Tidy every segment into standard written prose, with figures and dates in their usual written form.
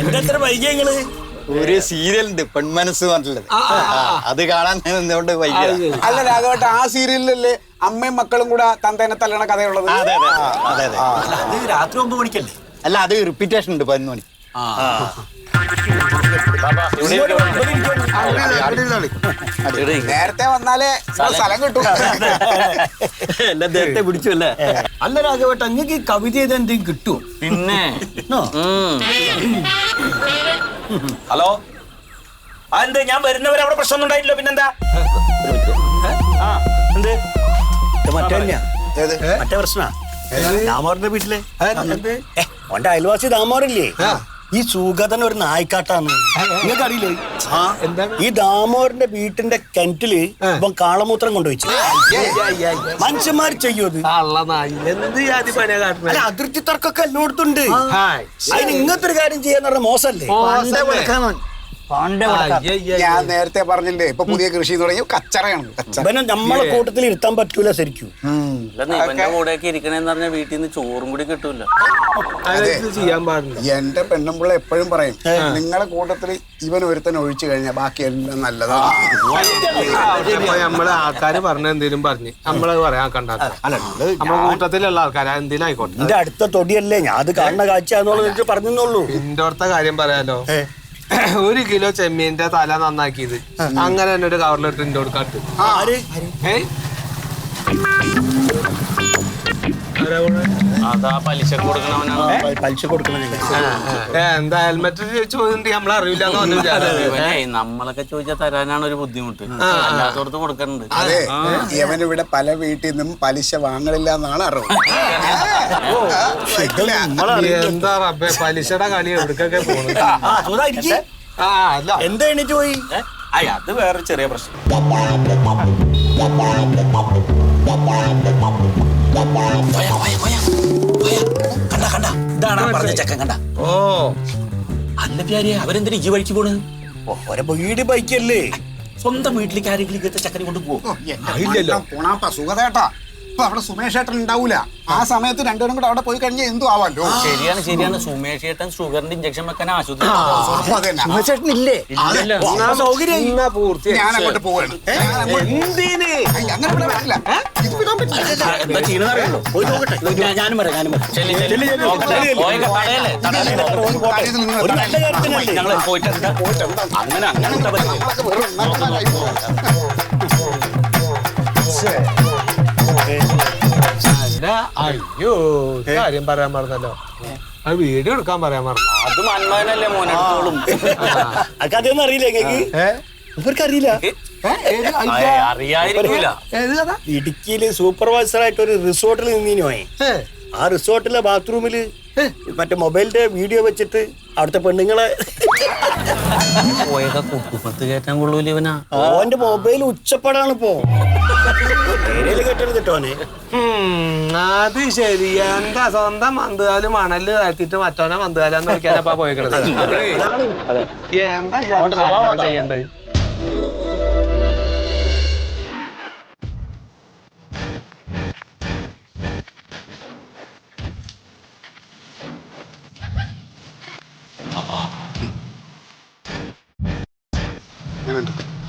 എന്റെ എത്ര വൈകിയങ്ങള് ഒരു സീരിയലുണ്ട് പെൺമനസ്സ് പറഞ്ഞിട്ടുള്ളത്, അത് കാണാൻ നിന്നുകൊണ്ട് വൈകിയ. അല്ല രാഘവട്ട, ആ സീരിയലിലല്ലേ അമ്മയും മക്കളും കൂടെ തന്തേനെ തല്ലണ കഥയുള്ളത്? അതെ അതെ അതെ അതെ. അത് രാത്രി 9 മണിക്കല്ലേ? അല്ല, അത് റിപ്പീറ്റേഷൻ ഉണ്ട് 11 മണി. നേരത്തെ വന്നാലേ സ്ഥലം കിട്ടും. എല്ലാം നേരത്തെ പിടിച്ചു അല്ലേ? അല്ല രാഘവട്ട, അങ്ങക്ക് കവിത ചെയ്ത് എന്തെങ്കിലും കിട്ടും? പിന്നെ ഹലോ, അതെന്ത് ഞാൻ വരുന്നവരെ അവിടെ പ്രശ്നമൊന്നും ഉണ്ടായില്ലോ? പിന്നെന്താ? എന്ത് മറ്റേ പ്രശ്ന ദാമോറിന്റെ വീട്ടിലെ ഓന്റെ അയൽവാസി ദാമോറില്ലേ, ഈ സുഗതൻ ഒരു നായ്ക്കാട്ടാണ്. നിങ്ങൾക്ക് അറിയില്ലേ? ഈ ദാമോറിന്റെ വീട്ടിന്റെ കിണറ്റില് ഇപ്പം കാളമൂത്രം കൊണ്ടുവച്ചു. മനുഷ്യന്മാർ ചെയ്യൂത്. അല്ല, അതിർത്തി തർക്കൊക്കെ എല്ലായിടത്തുണ്ട്. അതിന് ഇങ്ങനത്തെ ഒരു കാര്യം ചെയ്യാന്ന് പറഞ്ഞ മോശമല്ലേ? ഞാൻ നേരത്തെ പറഞ്ഞില്ലേ, ഇപ്പൊ പുതിയ കൃഷി തുടങ്ങി കച്ചറയാണ്. പിന്നെ നമ്മളെ കൂട്ടത്തിൽ ഇരുത്താൻ പറ്റൂല ശരിക്കും. കൂടെയൊക്കെ ഇരിക്കണേന്ന് പറഞ്ഞാൽ വീട്ടിൽ നിന്ന് ചോറും കൂടി കിട്ടൂല. ചെയ്യാൻ പാടില്ല. എന്റെ പെണ്ണുമ്പിള്ള എപ്പോഴും പറയും, നിങ്ങളെ കൂട്ടത്തിൽ ഇവൻ ഒരുത്തൻ ഒഴിച്ചു കഴിഞ്ഞാൽ ബാക്കി എല്ലാം നല്ലതാണ്. നമ്മളെ ആൾക്കാര് പറഞ്ഞ എന്തേലും പറഞ്ഞ് നമ്മളത് പറയാൻ കണ്ടാ നമ്മളെ കൂട്ടത്തിലുള്ള ആൾക്കാർ എന്തിനും ആയിക്കോട്ടെ. എന്റെ അടുത്ത തൊടിയല്ലേ, ഞാൻ അത് കാണുന്ന കാഴ്ച പറഞ്ഞോളൂ. എന്റെ അടുത്ത കാര്യം പറയാലോ, 1 കിലോ ചെമ്മീന്റെ തല നന്നാക്കിയത് അങ്ങനെ തന്നെ ഒരു കവറിലിട്ട് എന്റെ കൊടുക്കാട്ട്. അതാ പലിശ കൊടുക്കണവനാണ്. പലിശ കൊടുക്കണം. എന്താ ഹെൽമെറ്റ് ചോദിച്ചിട്ട് നമ്മളറിയില്ല. നമ്മളൊക്കെ ചോദിച്ചാൽ തരാനാണ് ഒരു ബുദ്ധിമുട്ട്, അല്ലാത്തടത്ത് കൊടുക്കണ്ട്. അതെ, ഇവനിവിടെ പല വീട്ടിൽ നിന്നും പലിശ വാങ്ങലില്ല എന്നാണ് അറിവ്. എന്താ റബ്ബേ, പലിശയുടെ കളി എവിടേക്കൊക്കെ പോണത്? എന്താ എണീറ്റ് പോയി? അത് വേറെ ചെറിയ പ്രശ്നം. കണ്ട കണ്ട, ഇതാണ് പറഞ്ഞ ചെക്കൻ. കണ്ട? ഓ അല്ല പ്യാരിയെ, അവരെന്തിനാ ഈ വഴിക്ക് പോണ്? ഓരോ വീട് ബൈക്കല്ലേ, സ്വന്തം വീട്ടിലേക്ക് ആരെങ്കിലും ഇങ്ങനത്തെ ചക്കനെ കൊണ്ട് പോകും? സുഖതേട്ടാ, ഇപ്പൊ അവിടെ സുമേഷ് ഏട്ടൻ ഉണ്ടാവൂല. ആ സമയത്ത് രണ്ടുപേരും കൂടെ അവിടെ പോയി കഴിഞ്ഞാൽ എന്തു ആവാലോ. ശരിയാണ്. സുമേഷ് ഏട്ടൻ ഷുഗറിന്റെ ഇഞ്ചക്ഷൻ വെക്കാൻ ആശുപത്രി. സുമേഷ് ഏട്ടൻ ഇല്ലേ? സൗകര്യം ഞാൻ അങ്ങോട്ട് പോവാണ്. അങ്ങനെ ഇവിടെ വരില്ല. ഇത് വിടാൻ പറ്റില്ല. എന്താ ചെയ്യണമെന്നറിയാലോ? പോയി നോക്കട്ടെ. ഞാനും വരാം. ഒരു നല്ല കാര്യത്തിനല്ലേ ഞങ്ങൾ പോയിട്ട് അങ്ങനെ അയ്യോ, കാര്യം പറയാൻ പറഞ്ഞല്ലോ, അത് വീഡിയോ എടുക്കാൻ പറയാൻ പറഞ്ഞു. അത് മന്മഥനല്ലേ മോനെടുത്തോളും. അതൊന്നും അറിയില്ല. ഇവർക്ക് അറിയില്ല. അറിയാതിരിക്കില്ല. ഇടുക്കിയില് സൂപ്പർവൈസർ ആയിട്ട് ഒരു റിസോർട്ടിൽ നിന്നീനോയെ. ആ റിസോർട്ടിലെ ബാത്റൂമില് മറ്റേ മൊബൈലിന്റെ വീഡിയോ വെച്ചിട്ട് അവിടുത്തെ പെണ്ണുങ്ങളെ പോയൊക്കെ കുട്ടിപ്പത്ത് കയറ്റാൻ കൊള്ളൂല ഇവനാ. ഓന്റെ മൊബൈൽ ഉച്ചപ്പാടാണ് ഇപ്പോ. കേട്ടോനെ. അത് ശരി. എന്താ സ്വന്തം മന്തുകാലും മണല് താഴ്ത്തിട്ട് മറ്റോനെ മന്തുകാലെന്ന് നോക്കിയാലപ്പാ പോയിക്കണത്. എന്താ ചെയ്യണ്ടേ?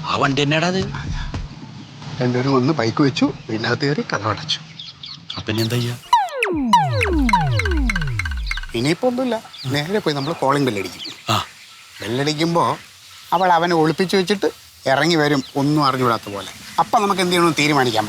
ആ വണ്ടി തന്നെയാടാ അത്. രണ്ടുപേരും ഒന്ന് ബൈക്ക് വെച്ചു, ഇതിനകത്ത് കയറി കഥ അടച്ചു. അപ്പൊ ഇനി എന്താ ചെയ്യാ? ഇനിയിപ്പോ ഒന്നുമില്ല, നേരെ പോയി നമ്മൾ കോളിംഗ് ബെല്ലടിക്കും. ബെല്ലടിക്കുമ്പോ അവൾ അവനെ ഒളിപ്പിച്ചു വെച്ചിട്ട് ഇറങ്ങി വരും, ഒന്നും അറിഞ്ഞുകൂടാത്ത പോലെ. അപ്പൊ നമുക്ക് എന്ത് ചെയ്യണമെന്ന് തീരുമാനിക്കാം.